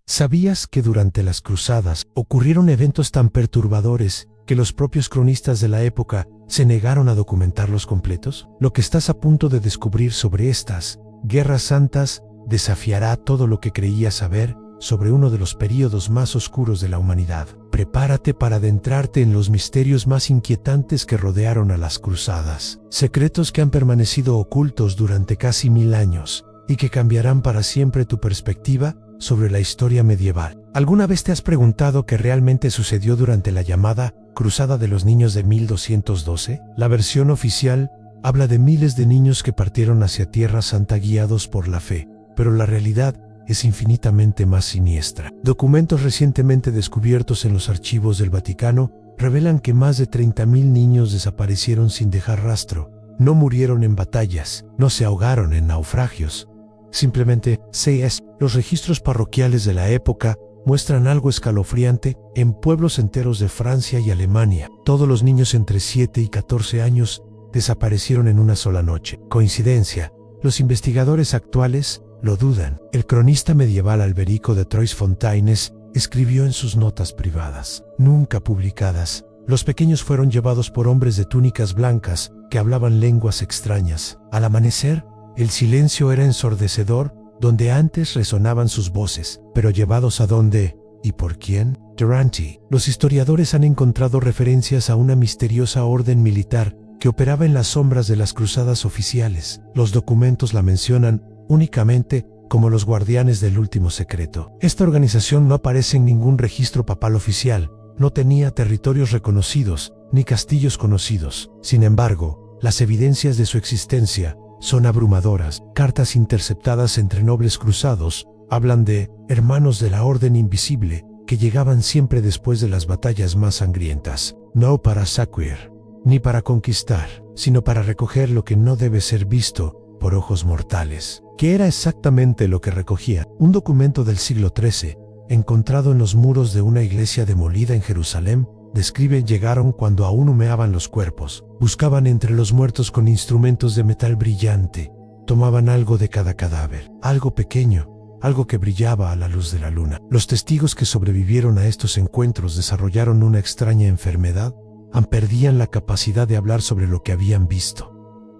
¿Sabías que durante las cruzadas ocurrieron eventos tan perturbadores que los propios cronistas de la época se negaron a documentarlos completos? Lo que estás a punto de descubrir sobre estas guerras santas desafiará todo lo que creías saber sobre uno de los períodos más oscuros de la humanidad. Prepárate para adentrarte en los misterios más inquietantes que rodearon a las cruzadas, secretos que han permanecido ocultos durante casi 1000 años y que cambiarán para siempre tu perspectiva sobre la historia medieval. ¿Alguna vez te has preguntado qué realmente sucedió durante la llamada Cruzada de los Niños de 1212? La versión oficial habla de miles de niños que partieron hacia Tierra Santa guiados por la fe, pero la realidad es infinitamente más siniestra. Documentos recientemente descubiertos en los archivos del Vaticano revelan que más de 30.000 niños desaparecieron sin dejar rastro. No murieron en batallas, no se ahogaron en naufragios. Simplemente, los registros parroquiales de la época muestran algo escalofriante. En pueblos enteros de Francia y Alemania, todos los niños entre 7 y 14 años desaparecieron en una sola noche. ¿Coincidencia? Los investigadores actuales lo dudan. El cronista medieval Alberico de Troisfontaines escribió en sus notas privadas, nunca publicadas: los pequeños fueron llevados por hombres de túnicas blancas que hablaban lenguas extrañas. Al amanecer, el silencio era ensordecedor donde antes resonaban sus voces, pero llevados a dónde y por quién. Durante los historiadores han encontrado referencias a una misteriosa orden militar que operaba en las sombras de las cruzadas oficiales. Los documentos la mencionan únicamente como los guardianes del último secreto. Esta organización no aparece en ningún registro papal oficial, no tenía territorios reconocidos ni castillos conocidos. Sin embargo, las evidencias de su existencia son abrumadoras. Cartas interceptadas entre nobles cruzados hablan de hermanos de la Orden Invisible que llegaban siempre después de las batallas más sangrientas, no para saquear ni para conquistar, sino para recoger lo que no debe ser visto por ojos mortales. ¿Qué era exactamente lo que recogía? Un documento del siglo XIII, encontrado en los muros de una iglesia demolida en Jerusalén, describe: llegaron cuando aún humeaban los cuerpos, buscaban entre los muertos con instrumentos de metal brillante, tomaban algo de cada cadáver, algo pequeño, algo que brillaba a la luz de la luna. Los testigos que sobrevivieron a estos encuentros desarrollaron una extraña enfermedad, perdían la capacidad de hablar sobre lo que habían visto.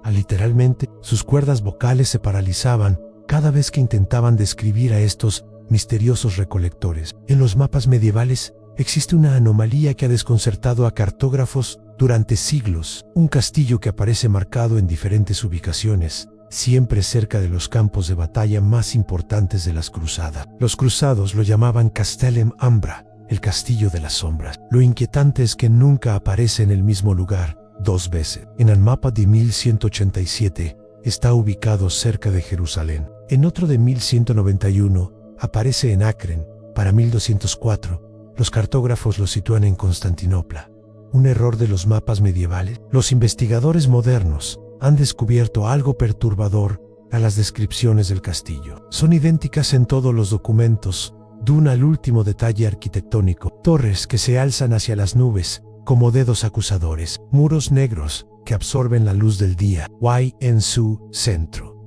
Literalmente, sus cuerdas vocales se paralizaban cada vez que intentaban describir a estos misteriosos recolectores. En los mapas medievales existe una anomalía que ha desconcertado a cartógrafos durante siglos. Un castillo que aparece marcado en diferentes ubicaciones, siempre cerca de los campos de batalla más importantes de las cruzadas. Los cruzados lo llamaban Castellum Ambra, el castillo de las sombras. Lo inquietante es que nunca aparece en el mismo lugar dos veces. En el mapa de 1187 está ubicado cerca de Jerusalén. En otro de 1191 aparece en Akren. Para 1204, los cartógrafos lo sitúan en Constantinopla. Un error de los mapas medievales. Los investigadores modernos han descubierto algo perturbador a las descripciones del castillo. Son idénticas en todos los documentos, duna al último detalle arquitectónico. Torres que se alzan hacia las nubes como dedos acusadores, muros negros que absorben la luz del día, en su centro.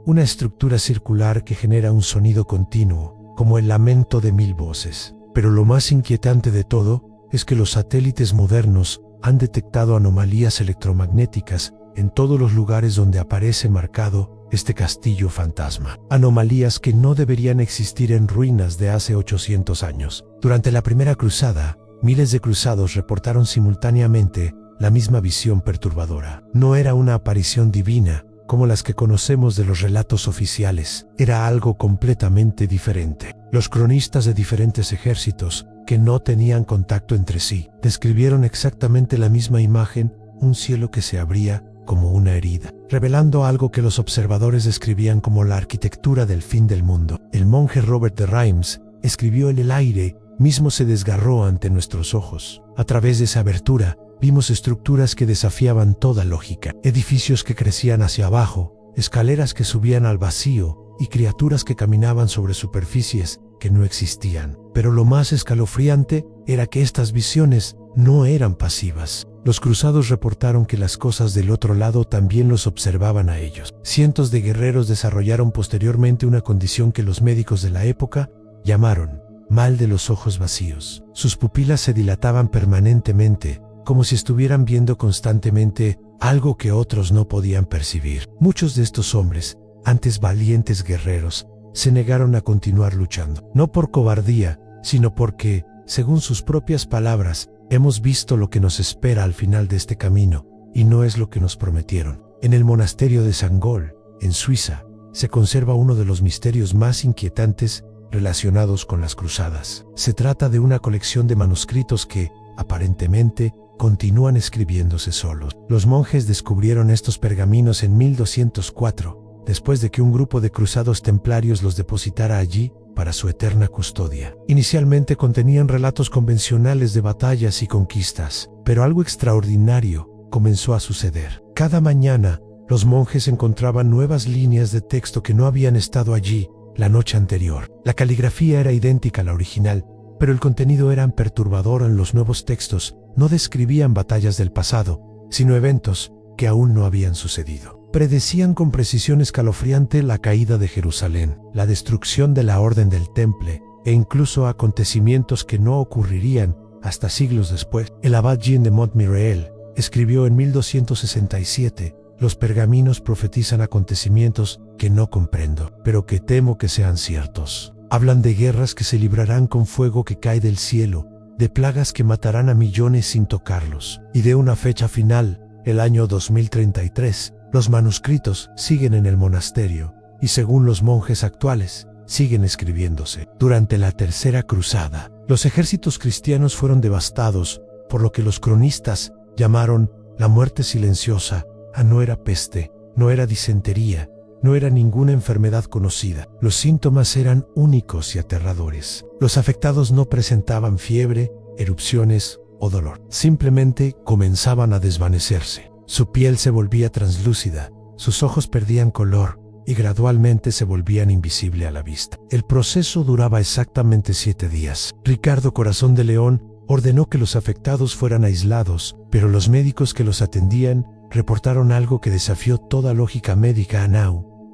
Una estructura circular que genera un sonido continuo, como el lamento de 1000 voces. Pero lo más inquietante de todo es que los satélites modernos han detectado anomalías electromagnéticas en todos los lugares donde aparece marcado este castillo fantasma. Anomalías que no deberían existir en ruinas de hace 800 años. Durante la primera cruzada, miles de cruzados reportaron simultáneamente la misma visión perturbadora. No era una aparición divina como las que conocemos de los relatos oficiales. Era algo completamente diferente. Los cronistas de diferentes ejércitos, que no tenían contacto entre sí, describieron exactamente la misma imagen: un cielo que se abría como una herida, revelando algo que los observadores describían como la arquitectura del fin del mundo. El monje Robert de Reims escribió: el aire mismo se desgarró ante nuestros ojos. A través de esa abertura, vimos estructuras que desafiaban toda lógica, edificios que crecían hacia abajo, escaleras que subían al vacío y criaturas que caminaban sobre superficies que no existían. Pero lo más escalofriante era que estas visiones no eran pasivas. Los cruzados reportaron que las cosas del otro lado también los observaban a ellos. Cientos de guerreros desarrollaron posteriormente una condición que los médicos de la época llamaron mal de los ojos vacíos. Sus pupilas se dilataban permanentemente, como si estuvieran viendo constantemente algo que otros no podían percibir. Muchos de estos hombres, antes valientes guerreros, se negaron a continuar luchando. No por cobardía, sino porque, según sus propias palabras, hemos visto lo que nos espera al final de este camino, y no es lo que nos prometieron. En el monasterio de San Gol, en Suiza, se conserva uno de los misterios más inquietantes relacionados con las cruzadas. Se trata de una colección de manuscritos que, aparentemente, continúan escribiéndose solos. Los monjes descubrieron estos pergaminos en 1204, después de que un grupo de cruzados templarios los depositara allí para su eterna custodia. Inicialmente contenían relatos convencionales de batallas y conquistas, pero algo extraordinario comenzó a suceder. Cada mañana, los monjes encontraban nuevas líneas de texto que no habían estado allí la noche anterior. La caligrafía era idéntica a la original, pero el contenido era perturbador. En los nuevos textos no describían batallas del pasado, sino eventos que aún no habían sucedido. Predecían con precisión escalofriante la caída de Jerusalén, la destrucción de la Orden del Temple e incluso acontecimientos que no ocurrirían hasta siglos después. El abad Jean de Montmirail escribió en 1267: «Los pergaminos profetizan acontecimientos que no comprendo, pero que temo que sean ciertos. Hablan de guerras que se librarán con fuego que cae del cielo, de plagas que matarán a millones sin tocarlos, y de una fecha final, el año 2033. Los manuscritos siguen en el monasterio, y según los monjes actuales, siguen escribiéndose». Durante la Tercera Cruzada, los ejércitos cristianos fueron devastados por lo que los cronistas llamaron la muerte silenciosa. No era peste, no era disentería, no era ninguna enfermedad conocida. Los síntomas eran únicos y aterradores. Los afectados no presentaban fiebre, erupciones o dolor. Simplemente comenzaban a desvanecerse. Su piel se volvía translúcida, sus ojos perdían color y gradualmente se volvían invisibles a la vista. El proceso duraba exactamente 7 días. Ricardo Corazón de León ordenó que los afectados fueran aislados, pero los médicos que los atendían reportaron algo que desafió toda lógica médica: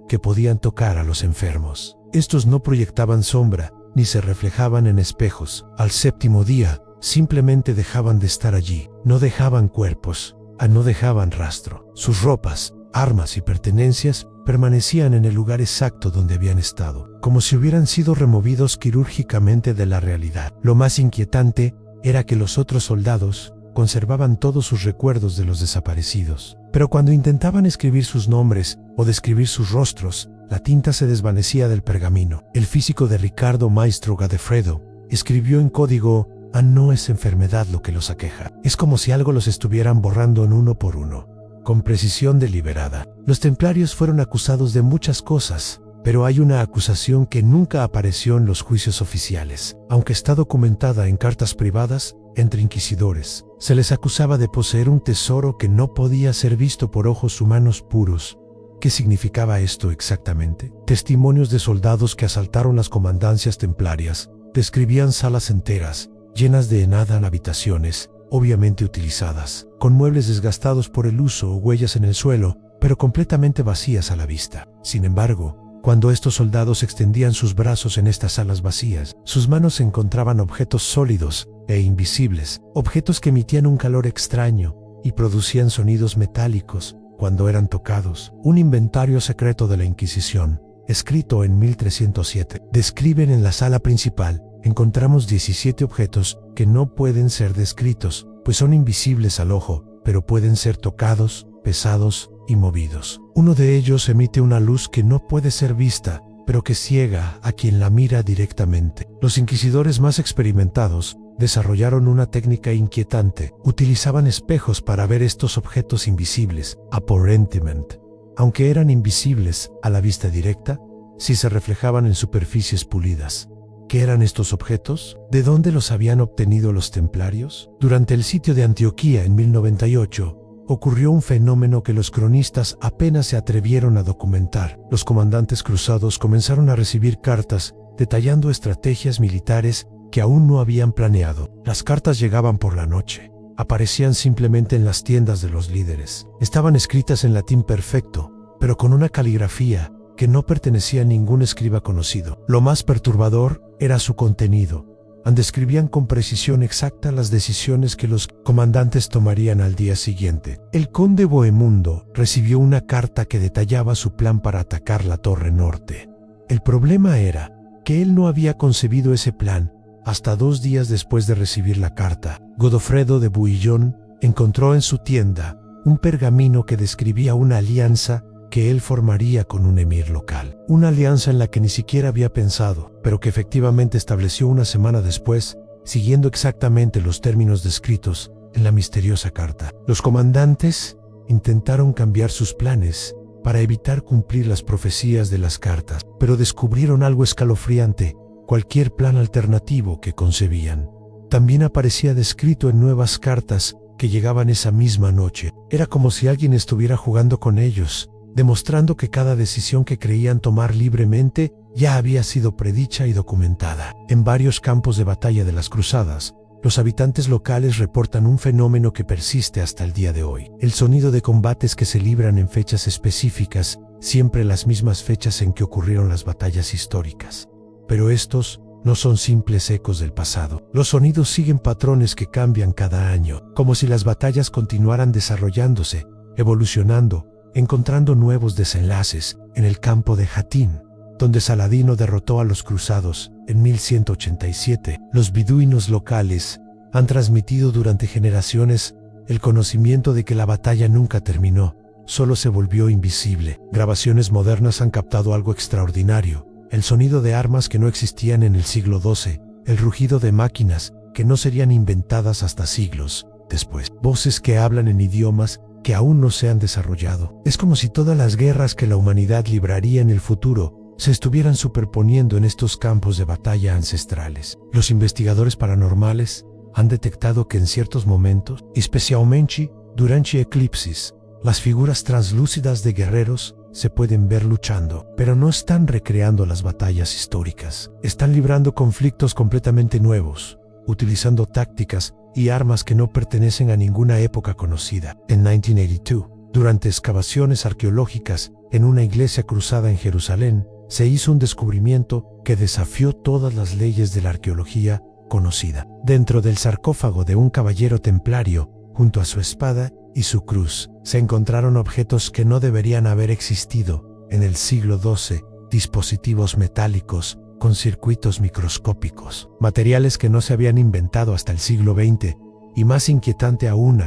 que podían tocar a los enfermos. Estos no proyectaban sombra, ni se reflejaban en espejos. Al 7º día, simplemente dejaban de estar allí. No dejaban cuerpos, no dejaban rastro. Sus ropas, armas y pertenencias permanecían en el lugar exacto donde habían estado, como si hubieran sido removidos quirúrgicamente de la realidad. Lo más inquietante era que los otros soldados conservaban todos sus recuerdos de los desaparecidos. Pero cuando intentaban escribir sus nombres o describir sus rostros, la tinta se desvanecía del pergamino. El físico de Ricardo Maestro Godefredo escribió en código: no es enfermedad lo que los aqueja. Es como si algo los estuvieran borrando en uno por uno, con precisión deliberada. Los templarios fueron acusados de muchas cosas, pero hay una acusación que nunca apareció en los juicios oficiales, aunque está documentada en cartas privadas entre inquisidores. Se les acusaba de poseer un tesoro que no podía ser visto por ojos humanos puros. ¿Qué significaba esto exactamente? Testimonios de soldados que asaltaron las comandancias templarias describían salas enteras, llenas de habitaciones, obviamente utilizadas, con muebles desgastados por el uso o huellas en el suelo, pero completamente vacías a la vista. Sin embargo, cuando estos soldados extendían sus brazos en estas salas vacías, sus manos encontraban objetos sólidos e invisibles, objetos que emitían un calor extraño y producían sonidos metálicos cuando eran tocados. Un inventario secreto de la Inquisición, escrito en 1307, describen: en la sala principal encontramos 17 objetos que no pueden ser descritos, pues son invisibles al ojo, pero pueden ser tocados, pesados y movidos. Uno de ellos emite una luz que no puede ser vista, pero que ciega a quien la mira directamente. Los inquisidores más experimentados desarrollaron una técnica inquietante. Utilizaban espejos para ver estos objetos invisibles, aparentemente. Aunque eran invisibles a la vista directa, sí se reflejaban en superficies pulidas. ¿Qué eran estos objetos? ¿De dónde los habían obtenido los templarios? Durante el sitio de Antioquía en 1098, ocurrió un fenómeno que los cronistas apenas se atrevieron a documentar. Los comandantes cruzados comenzaron a recibir cartas detallando estrategias militares que aún no habían planeado. Las cartas llegaban por la noche. Aparecían simplemente en las tiendas de los líderes. Estaban escritas en latín perfecto, pero con una caligrafía que no pertenecía a ningún escriba conocido. Lo más perturbador era su contenido. describían con precisión exacta las decisiones que los comandantes tomarían al día siguiente. El conde Bohemundo recibió una carta que detallaba su plan para atacar la Torre Norte. El problema era que él no había concebido ese plan hasta 2 días después de recibir la carta. Godofredo de Bouillon encontró en su tienda un pergamino que describía una alianza que él formaría con un emir local. Una alianza en la que ni siquiera había pensado, pero que efectivamente estableció una semana después, siguiendo exactamente los términos descritos en la misteriosa carta. Los comandantes intentaron cambiar sus planes para evitar cumplir las profecías de las cartas, pero descubrieron algo escalofriante: cualquier plan alternativo que concebían también aparecía descrito en nuevas cartas que llegaban esa misma noche. Era como si alguien estuviera jugando con ellos, demostrando que cada decisión que creían tomar libremente ya había sido predicha y documentada. En varios campos de batalla de las cruzadas, los habitantes locales reportan un fenómeno que persiste hasta el día de hoy: el sonido de combates que se libran en fechas específicas, siempre las mismas fechas en que ocurrieron las batallas históricas. Pero estos no son simples ecos del pasado. Los sonidos siguen patrones que cambian cada año, como si las batallas continuaran desarrollándose, evolucionando, encontrando nuevos desenlaces. En el campo de Hattin, donde Saladino derrotó a los cruzados en 1187, los beduinos locales han transmitido durante generaciones el conocimiento de que la batalla nunca terminó, solo se volvió invisible. Grabaciones modernas han captado algo extraordinario: el sonido de armas que no existían en el siglo XII, el rugido de máquinas que no serían inventadas hasta siglos después, voces que hablan en idiomas que aún no se han desarrollado. Es como si todas las guerras que la humanidad libraría en el futuro se estuvieran superponiendo en estos campos de batalla ancestrales. Los investigadores paranormales han detectado que en ciertos momentos, especialmente durante eclipses, las figuras translúcidas de guerreros se pueden ver luchando, pero no están recreando las batallas históricas. Están librando conflictos completamente nuevos, utilizando tácticas y armas que no pertenecen a ninguna época conocida. En 1982, durante excavaciones arqueológicas en una iglesia cruzada en Jerusalén, se hizo un descubrimiento que desafió todas las leyes de la arqueología conocida. Dentro del sarcófago de un caballero templario, junto a su espada y su cruz, se encontraron objetos que no deberían haber existido en el siglo XII: dispositivos metálicos con circuitos microscópicos, materiales que no se habían inventado hasta el siglo XX, y más inquietante aún,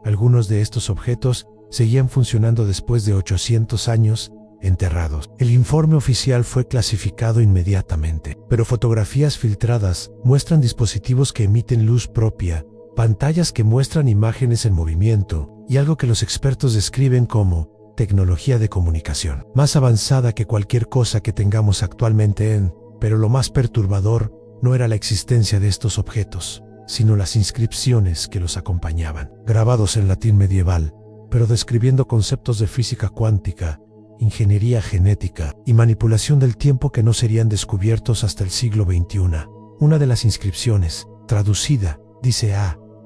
algunos de estos objetos seguían funcionando después de 800 años enterrados. El informe oficial fue clasificado inmediatamente, pero fotografías filtradas muestran dispositivos que emiten luz propia, pantallas que muestran imágenes en movimiento y algo que los expertos describen como tecnología de comunicación, más avanzada que cualquier cosa que tengamos actualmente. Pero lo más perturbador no era la existencia de estos objetos, sino las inscripciones que los acompañaban, grabados en latín medieval, pero describiendo conceptos de física cuántica, ingeniería genética y manipulación del tiempo que no serían descubiertos hasta el siglo XXI. Una de las inscripciones, traducida, dice: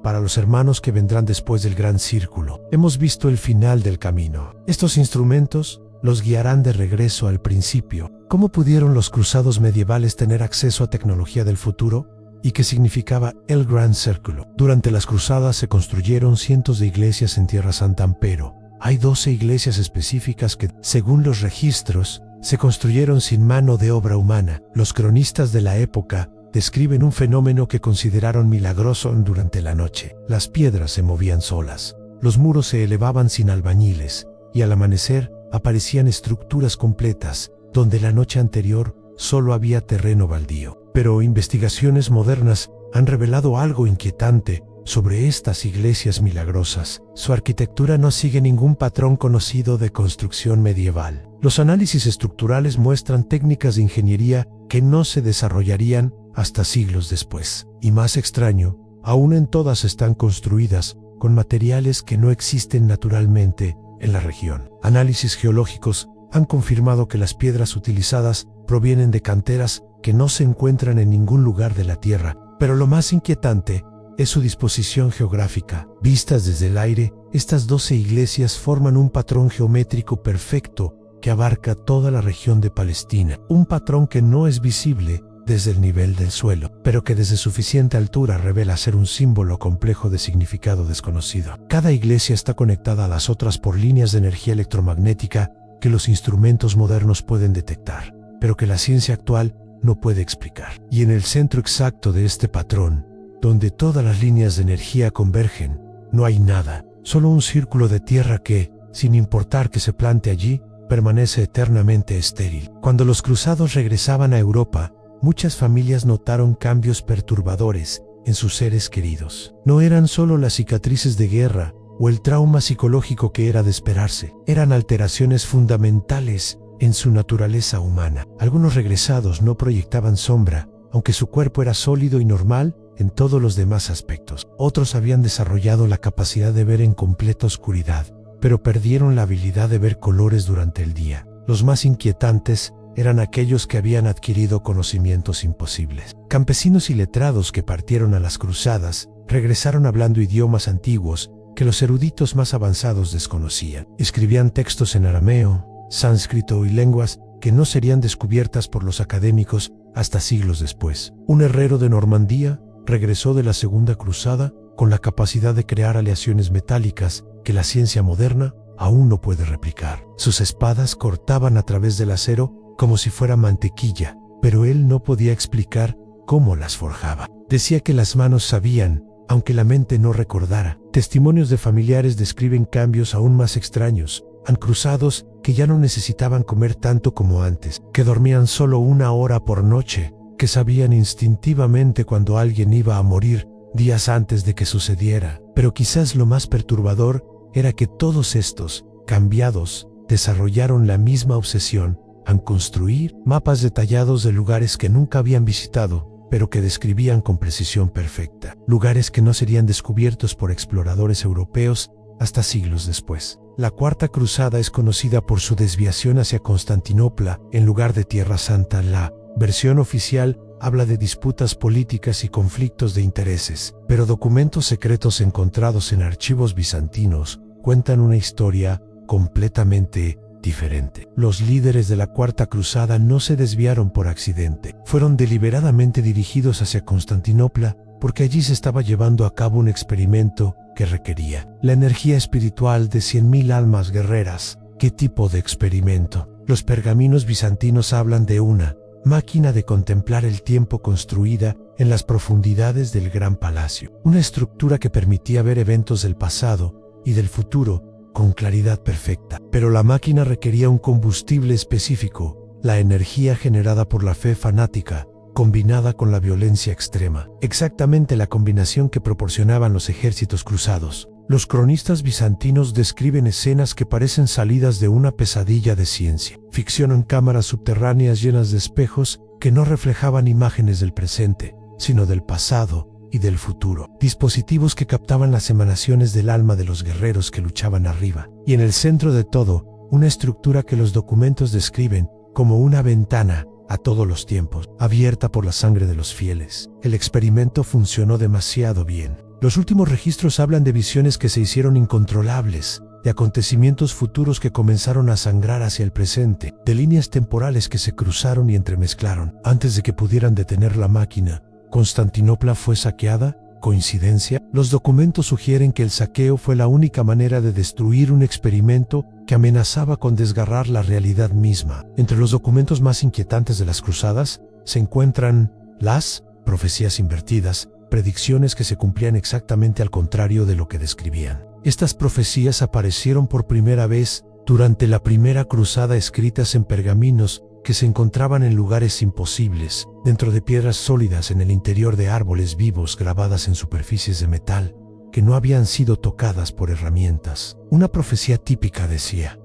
para los hermanos que vendrán después del gran círculo, hemos visto el final del camino. Estos instrumentos los guiarán de regreso al principio. ¿Cómo pudieron los cruzados medievales tener acceso a tecnología del futuro? ¿Y qué significaba el Gran Círculo? Durante las cruzadas se construyeron cientos de iglesias en Tierra Santa, pero hay 12 iglesias específicas que, según los registros, se construyeron sin mano de obra humana. Los cronistas de la época describen un fenómeno que consideraron milagroso durante la noche. Las piedras se movían solas, los muros se elevaban sin albañiles, y al amanecer aparecían estructuras completas, donde la noche anterior solo había terreno baldío. Pero investigaciones modernas han revelado algo inquietante sobre estas iglesias milagrosas. Su arquitectura no sigue ningún patrón conocido de construcción medieval. Los análisis estructurales muestran técnicas de ingeniería que no se desarrollarían hasta siglos después. Y más extraño, aún en todas están construidas con materiales que no existen naturalmente en la región. Análisis geológicos han confirmado que las piedras utilizadas provienen de canteras que no se encuentran en ningún lugar de la Tierra. Pero lo más inquietante es su disposición geográfica. Vistas desde el aire, estas 12 iglesias forman un patrón geométrico perfecto que abarca toda la región de Palestina. Un patrón que no es visible desde el nivel del suelo, pero que desde suficiente altura revela ser un símbolo complejo de significado desconocido. Cada iglesia está conectada a las otras por líneas de energía electromagnética que los instrumentos modernos pueden detectar, pero que la ciencia actual no puede explicar. Y en el centro exacto de este patrón, donde todas las líneas de energía convergen, no hay nada, solo un círculo de tierra que, sin importar que se plante allí, permanece eternamente estéril. Cuando los cruzados regresaban a Europa, muchas familias notaron cambios perturbadores en sus seres queridos. No eran solo las cicatrices de guerra o el trauma psicológico que era de esperarse, eran alteraciones fundamentales en su naturaleza humana. Algunos regresados no proyectaban sombra, aunque su cuerpo era sólido y normal en todos los demás aspectos. Otros habían desarrollado la capacidad de ver en completa oscuridad, pero perdieron la habilidad de ver colores durante el día. Los más inquietantes eran aquellos que habían adquirido conocimientos imposibles. Campesinos y letrados que partieron a las cruzadas regresaron hablando idiomas antiguos que los eruditos más avanzados desconocían. Escribían textos en arameo, sánscrito y lenguas que no serían descubiertas por los académicos hasta siglos después. Un herrero de Normandía regresó de la Segunda Cruzada con la capacidad de crear aleaciones metálicas que la ciencia moderna aún no puede replicar. Sus espadas cortaban a través del acero como si fuera mantequilla, pero él no podía explicar cómo las forjaba. Decía que las manos sabían, aunque la mente no recordara. Testimonios de familiares describen cambios aún más extraños. Han cruzados que ya no necesitaban comer tanto como antes, que dormían solo 1 hora por noche, que sabían instintivamente cuando alguien iba a morir días antes de que sucediera. Pero quizás lo más perturbador era que todos estos, cambiados, desarrollaron la misma obsesión en construir mapas detallados de lugares que nunca habían visitado, pero que describían con precisión perfecta, lugares que no serían descubiertos por exploradores europeos hasta siglos después. La Cuarta Cruzada es conocida por su desviación hacia Constantinopla en lugar de Tierra Santa. La versión oficial habla de disputas políticas y conflictos de intereses, pero documentos secretos encontrados en archivos bizantinos cuentan una historia completamente diferente. Los líderes de la Cuarta Cruzada no se desviaron por accidente, fueron deliberadamente dirigidos hacia Constantinopla porque allí se estaba llevando a cabo un experimento que requería la energía espiritual de 100.000 almas guerreras. ¿Qué tipo de experimento? Los pergaminos bizantinos hablan de una máquina de contemplar el tiempo construida en las profundidades del Gran Palacio, una estructura que permitía ver eventos del pasado y del futuro con claridad perfecta. Pero la máquina requería un combustible específico, la energía generada por la fe fanática, combinada con la violencia extrema. Exactamente la combinación que proporcionaban los ejércitos cruzados. Los cronistas bizantinos describen escenas que parecen salidas de una pesadilla de ciencia ficción en cámaras subterráneas llenas de espejos que no reflejaban imágenes del presente, sino del pasado y del futuro. Dispositivos que captaban las emanaciones del alma de los guerreros que luchaban arriba. Y en el centro de todo, una estructura que los documentos describen como una ventana a todos los tiempos, abierta por la sangre de los fieles. El experimento funcionó demasiado bien. Los últimos registros hablan de visiones que se hicieron incontrolables, de acontecimientos futuros que comenzaron a sangrar hacia el presente, de líneas temporales que se cruzaron y entremezclaron. Antes de que pudieran detener la máquina, ¿Constantinopla fue saqueada? ¿Coincidencia? Los documentos sugieren que el saqueo fue la única manera de destruir un experimento que amenazaba con desgarrar la realidad misma. Entre los documentos más inquietantes de las cruzadas se encuentran las profecías invertidas, predicciones que se cumplían exactamente al contrario de lo que describían. Estas profecías aparecieron por primera vez durante la primera cruzada, escritas en pergaminos que se encontraban en lugares imposibles, dentro de piedras sólidas en el interior de árboles vivos grabadas en superficies de metal que no habían sido tocadas por herramientas. Una profecía típica decía: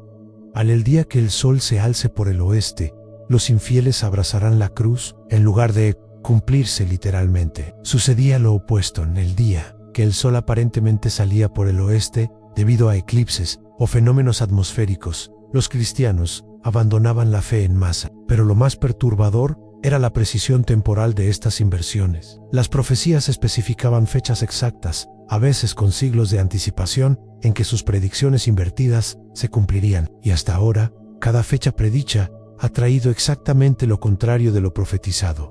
el día que el sol se alce por el oeste, los infieles abrazarán la cruz. En lugar de cumplirse literalmente, sucedía lo opuesto. En el día que el sol aparentemente salía por el oeste, debido a eclipses o fenómenos atmosféricos, los cristianos abandonaban la fe en masa. Pero lo más perturbador era la precisión temporal de estas inversiones. Las profecías especificaban fechas exactas, a veces con siglos de anticipación, en que sus predicciones invertidas se cumplirían. Y hasta ahora, cada fecha predicha ha traído exactamente lo contrario de lo profetizado.